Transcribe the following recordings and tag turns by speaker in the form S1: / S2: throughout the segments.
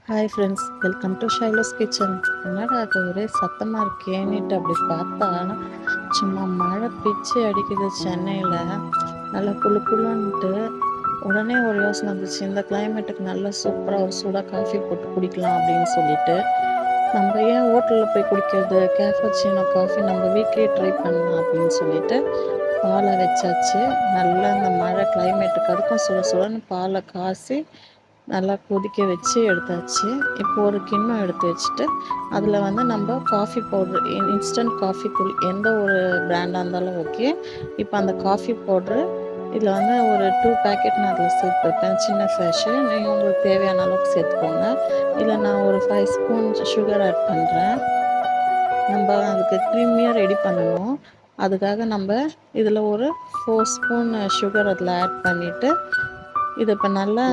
S1: Hi friends, welcome to Shailo's kitchen. என்னடா அது ஒரே சத்தமாக இருக்கேன்னுட்டு அப்படி பார்த்தா சும்மா மழை பிச்சு அடிக்குது சென்னையில். நல்லா குளு குளுன்ட்டு உடனே ஒரு யோசனை வந்துச்சு, இந்த கிளைமேட்டுக்கு நல்லா சூப்பராக ஒரு சூடாக காஃபி போட்டு குடிக்கலாம் அப்படின்னு சொல்லிட்டு நம்ம ஏன் ஹோட்டலில் போய் குடிக்கிறது, கேஃபச்சினோ காஃபி நம்ம வீட்லேயே ட்ரை பண்ணலாம் அப்படின்னு சொல்லிட்டு பாலை வச்சாச்சு. நல்லா இந்த மழை கிளைமேட்டுக்கு அதுக்கும் சுட சுடன்னு பாலை காசி நல்லா கொதிக்க வச்சு எடுத்தாச்சு. இப்போ ஒரு கிண்ணம் எடுத்து வச்சுட்டு அதில் வந்து நம்ம காஃபி பவுட்ரு, இன்ஸ்டன்ட் காஃபி தூள் எந்த ஒரு பிராண்டாக இருந்தாலும் ஓகே. இப்போ அந்த காஃபி பவுட்ரு இதில் வந்து ஒரு 2 பேக்கெட் நான் அதில் சேர்த்துருப்பேன், சின்ன ஃப்ரெஷ்ஷு. நீங்கள் உங்களுக்கு தேவையான அளவுக்கு சேர்த்துக்கோங்க. இதில் நான் ஒரு 5 ஸ்பூன் சுகர் ஆட் பண்ணுறேன். நம்ம அதுக்கு க்ரீமியாக ரெடி பண்ணணும். அதுக்காக நம்ம இதில் ஒரு 4 ஸ்பூன் சுகர் அதில் ஆட் பண்ணிவிட்டு இதை இப்போ நல்லா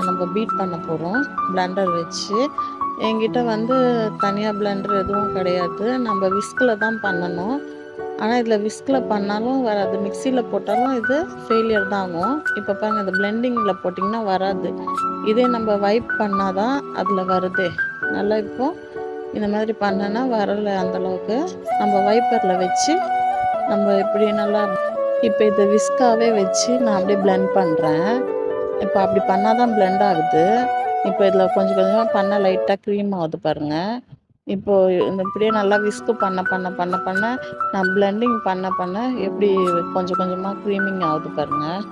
S1: நம்ம பீட் பண்ண போகிறோம் பிளெண்டர் வச்சு. என்கிட்ட வந்து தனியாக பிளெண்டர் எதுவும் கிடையாது, நம்ம விஸ்கில் தான் பண்ணணும். ஆனால் இதில் விஸ்கில் பண்ணாலும் வராது, மிக்சியில் போட்டாலும் இது ஃபெயிலியர் தான் ஆகும். இப்போ பாருங்கள், இந்த பிளெண்டிங்கில் போட்டிங்கன்னா வராது, இதே நம்ம வைப் பண்ணால் தான் அதில் வருது. நல்லா இப்போது இந்த மாதிரி பண்ணனா வரலை அந்தளவுக்கு. நம்ம வைப்பரில் வச்சு நம்ம இப்படி நல்லா இப்போ இதை விஸ்காவே வச்சு நான் அப்படியே பிளெண்ட் பண்ணுறேன். இப்போ அப்படி பண்ணால் தான் பிளெண்ட் ஆகுது. இப்போ இதில் கொஞ்சம் கொஞ்சமாக பண்ண லைட்டாக க்ரீம் ஆகுது பாருங்கள். இப்போது இந்த இப்படியே நல்லா விஸ்கு பண்ண பண்ண பண்ண பண்ண நான் பிளெண்டிங் பண்ண பண்ண எப்படி கொஞ்சம் கொஞ்சமாக க்ரீமிங் ஆகுது பாருங்கள்.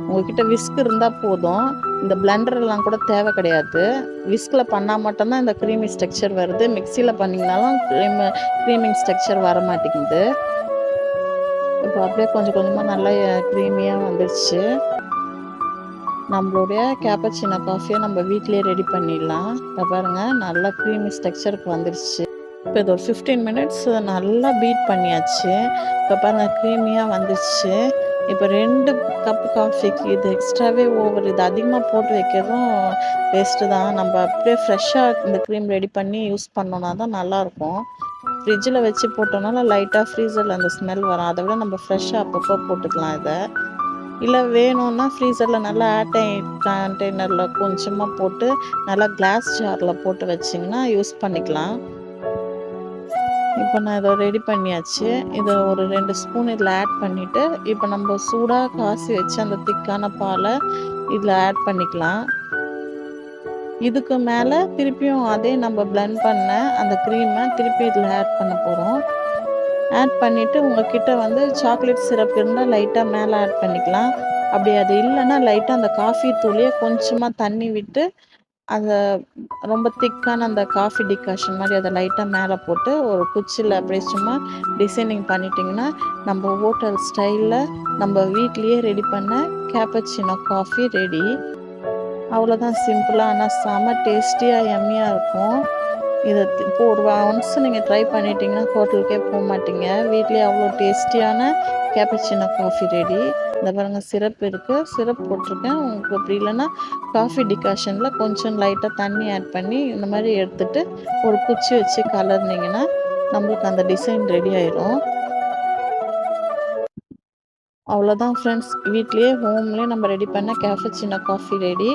S1: உங்கள்கிட்ட விஸ்க் இருந்தால் போதும், இந்த பிளெண்டர்லாம் கூட தேவை கிடையாது. விஸ்கில் பண்ணால் மட்டும்தான் இந்த க்ரீமி ஸ்ட்ரக்சர் வருது. மிக்சியில் பண்ணிங்கனாலும் க்ரீமிங் ஸ்ட்ரக்சர் வர மாட்டேங்குது. இப்போ அப்படியே கொஞ்சம் கொஞ்சமாக நல்லா க்ரீமியாக வந்துடுச்சு. நம்மளுடைய கேப்பச்சினோ காஃபியை நம்ம வீட்டிலே ரெடி பண்ணிடலாம். இப்போ பாருங்கள், நல்லா க்ரீமி ஸ்ட்ரக்சருக்கு வந்துடுச்சு. இப்போ இது ஒரு 15 மினிட்ஸ் நல்லா பீட் பண்ணியாச்சு. இப்போ பாருங்கள், க்ரீமியாக வந்துடுச்சு. இப்போ 2 கப் காஃபிக்கு இது எக்ஸ்ட்ராவே ஓவர். இது அதிகமாக போட்டு வைக்கிறதும் வேஸ்ட்டு தான். நம்ம அப்படியே ஃப்ரெஷ்ஷாக இந்த க்ரீம் ரெடி பண்ணி யூஸ் பண்ணோன்னா தான் நல்லாயிருக்கும். ஃப்ரிட்ஜில் வச்சு போட்டோம்னால லைட்டாக ஃப்ரீசரில் அந்த ஸ்மெல் வரும். அதை விட நம்ம ஃப்ரெஷ்ஷாக அப்பப்போ போட்டுக்கலாம் இதை. இல்லை வேணும்னா ஃப்ரீசரில் நல்லா ஏர்டைட் கண்டெய்னரில் கொஞ்சமாக போட்டு நல்லா கிளாஸ் ஜாரில் போட்டு வச்சிங்கன்னா யூஸ் பண்ணிக்கலாம். இப்போ நான் இதை ரெடி பண்ணியாச்சு. இதை ஒரு 2 ஸ்பூன் இதில் ஆட் பண்ணிவிட்டு இப்போ நம்ம சூடாக காசி வச்சு அந்த திக்கான பாலை இதில் ஆட் பண்ணிக்கலாம். இதுக்கு மேலே திருப்பியும் அதே நம்ம பிளெண்ட் பண்ண அந்த க்ரீமை திருப்பி இதில் ஆட் பண்ண போகிறோம். ஆட் பண்ணிவிட்டு உங்கள்கிட்ட வந்து சாக்லேட் சிரப் இருந்தால் லைட்டாக மேலே ஆட் பண்ணிக்கலாம். அப்படி அது இல்லைன்னா லைட்டாக அந்த காஃபி தூளையே கொஞ்சமாக தண்ணி விட்டு அந்த ரொம்ப திக்கான அந்த காஃபி டிகாஷன் மாதிரி அதை லைட்டாக மேலே போட்டு ஒரு குச்சியில் அப்படியே சும்மா டிசைனிங் பண்ணிட்டிங்கன்னா நம்ம ஹோட்டல் ஸ்டைலில் நம்ம வீட்லேயே ரெடி பண்ண கேப்பச்சினோ காஃபி ரெடி. அவ்வளோதான், சிம்பிளாக ஆனால் செம டேஸ்டியாக எம்மியாக இருக்கும். இதை இப்போ ஒரு ஒன்ஸ் நீங்கள் ட்ரை பண்ணிட்டீங்கன்னா ஹோட்டலுக்கே போக மாட்டீங்க. வீட்லேயே அவ்வளோ டேஸ்டியான கேப்பச்சினோ காஃபி ரெடி. இந்த பாருங்கள், சிரப் இருக்குது, சிரப் போட்டிருக்கேன். உங்களுக்கு அப்படி இல்லைன்னா காஃபி டிகாஷனில் கொஞ்சம் லைட்டாக தண்ணி ஆட் பண்ணி இந்த மாதிரி எடுத்துகிட்டு ஒரு குச்சி வச்சு கலர்னிங்கன்னா நம்மளுக்கு அந்த டிசைன் ரெடி ஆயிரும். அவ்வளோதான் ஃப்ரெண்ட்ஸ், வீட்லேயே ஹோம்லேயே நம்ம ரெடி பண்ண கேப்பச்சினோ காஃபி ரெடி.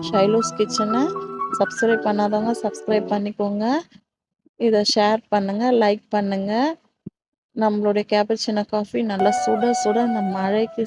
S1: ஷைலோஸ் கிச்சனை சப்ஸ்கிரைப் பண்ணாதவங்க சப்ஸ்கிரைப் பண்ணிக்கோங்க. இதை ஷேர் பண்ணுங்கள், லைக் பண்ணுங்கள். நம்மளுடைய கேப்பச்சினோ காஃபி நல்லா சுட சுட இந்த மழைக்கு